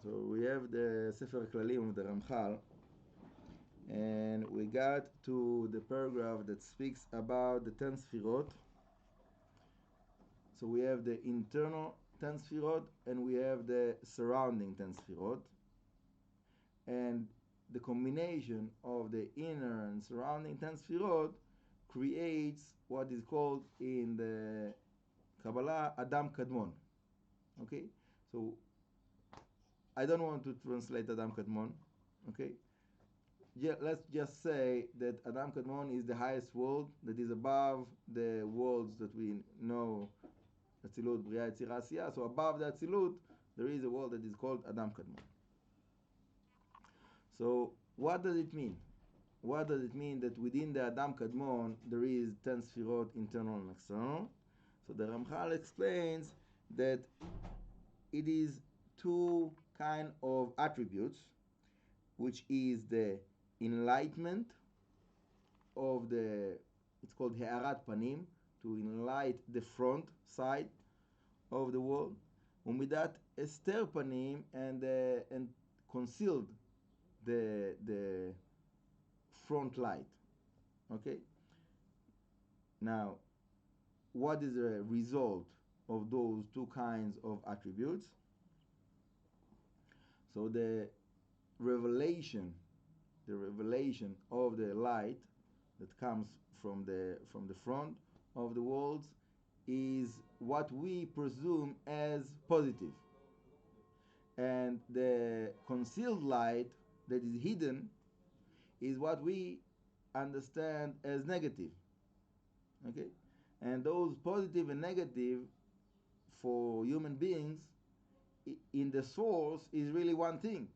So we have the Sefer Klalim of the Ramchal, and we got to the paragraph that speaks about the 10 Sfirot. So we have the internal 10 Sfirot and we have the surrounding 10 Sfirot. And the combination of the inner and surrounding 10 Sfirot creates what is called in the Kabbalah Adam Kadmon. Okay? So I don't want to translate Adam Kadmon. Okay? Yeah, let's just say that Adam Kadmon is the highest world that is above the worlds that we know, Atzilut, Beriah, Yetzirah, Asiyah. So above the Atzilut, there is a world that is called Adam Kadmon. So what does it mean? What does it mean that within the Adam Kadmon there is 10 Sfirot, internal and external? So the Ramchal explains that it is two kind of attributes, which is the enlightenment of the, it's called Ha'arat Panim, to enlighten the front side of the world, umidat ester panim, and concealed the front light. Okay. Now, what is the result of those two kinds of attributes? So the revelation of the light that comes from the front of the worlds is what we presume as positive, and the concealed light that is hidden is what we understand as negative. Okay, and those positive and negative for human beings in the source is really one thing.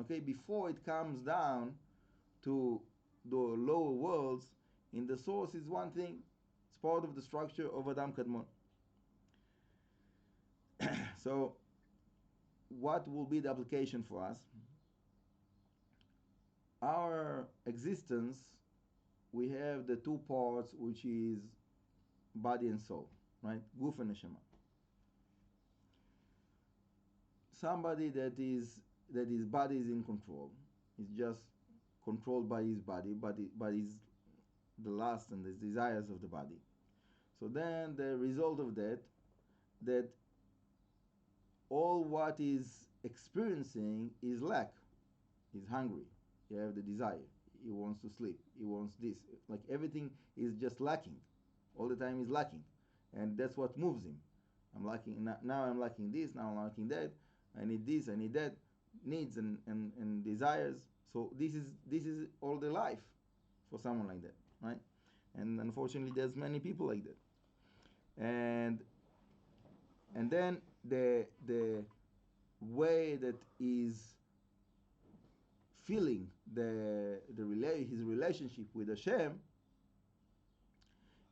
Okay, before it comes down to the lower worlds, in the source is one thing. It's part of the structure of Adam Kadmon. So what will be the application for us? Our existence, we have the two parts, which is body and soul, right? Guf and Neshama. Somebody that his body is in control, is just controlled by his body, by his the lust and the desires of the body. So then the result of that all what is experiencing is lack. He's hungry. He have the desire. He wants to sleep. He wants this. Like everything is just lacking. All the time he's lacking. And that's what moves him. I'm lacking now, I'm lacking this, now I'm lacking that. I need this, I need that. Needs and desires. So this is all the life for someone like that, right? And unfortunately there's many people like that. And then the way that is feeling his relationship with Hashem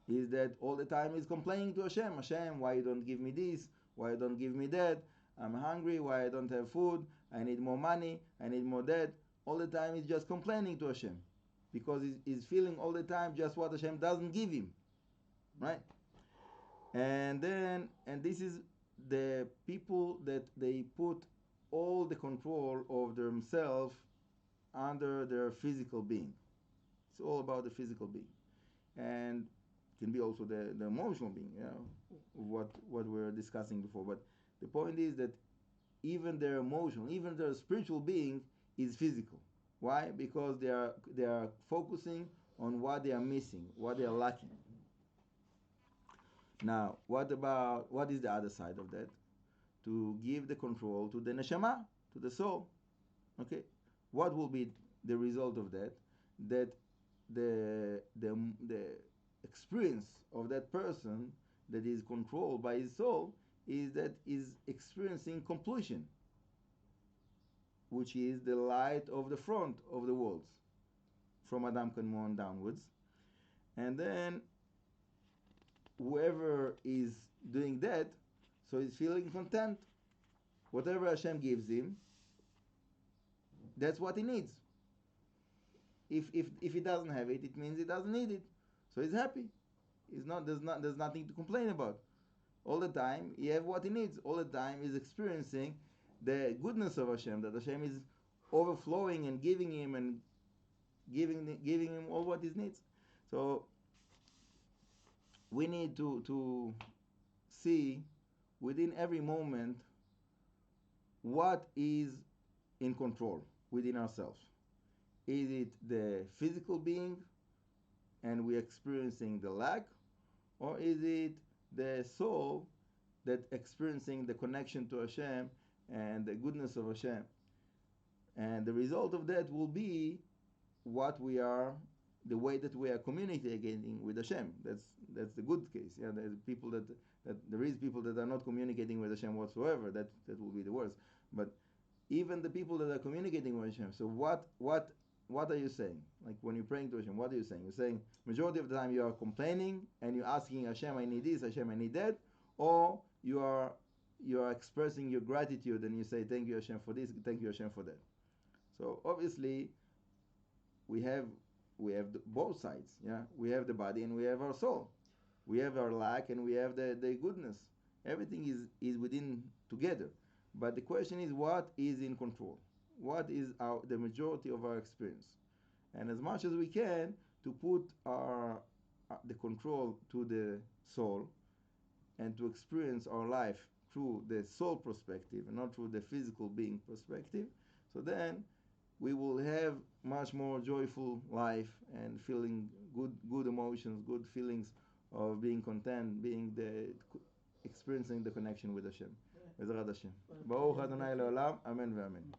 is that all the time he's complaining to Hashem. Hashem, why you don't give me this? Why you don't give me that? I'm hungry. Why I don't have food? I need more money. I need more that. All the time he's just complaining to Hashem because he's feeling all the time just what Hashem doesn't give him, right? And this is the people that they put all the control of themselves under their physical being. It's all about the physical being, and can be also the emotional being, what we were discussing before. But the point is that even their emotional, even their spiritual being is physical. Why? Because they are focusing on what they are missing, what they are lacking. Now, what is the other side of that? To give the control to the Neshama, to the soul. Okay, what will be the result of that? That the experience of that person that is controlled by his soul is experiencing completion, which is the light of the front of the worlds, from Adam Kadmon downwards. And then whoever is doing that, so he's feeling content. Whatever Hashem gives him, that's what he needs. If he doesn't have it, it means he doesn't need it. So he's happy. There's nothing to complain about. All the time he have what he needs. All the time he's experiencing the goodness of Hashem, that Hashem is overflowing and giving him all what he needs. So we need to see within every moment what is in control within ourselves. Is it the physical being and we're experiencing the lack, or is it the soul that experiencing the connection to Hashem and the goodness of Hashem? And the result of that will be what we are, the way that we are communicating with Hashem. That's the good case. Yeah, there's people that there is people that are not communicating with Hashem whatsoever. That will be the worst. But even the people that are communicating with Hashem. So what are you saying? Like when you're praying to Hashem, what are you saying? You're saying majority of the time you are complaining and you're asking Hashem, I need this, Hashem, I need that, or you are expressing your gratitude and you say, thank you Hashem for this, thank you Hashem for that. So obviously we have both sides. Yeah, we have the body and we have our soul. We have our lack and we have the goodness. Everything is within together. But the question is, what is in control? What is the majority of our experience? And as much as we can to put the control to the soul and to experience our life through the soul perspective and not through the physical being perspective. So then we will have much more joyful life and feeling good emotions, good feelings of being content, experiencing the connection with Hashem. Bezrat Hashem. Baruch Adonai Le'olam. Amen ve'amen.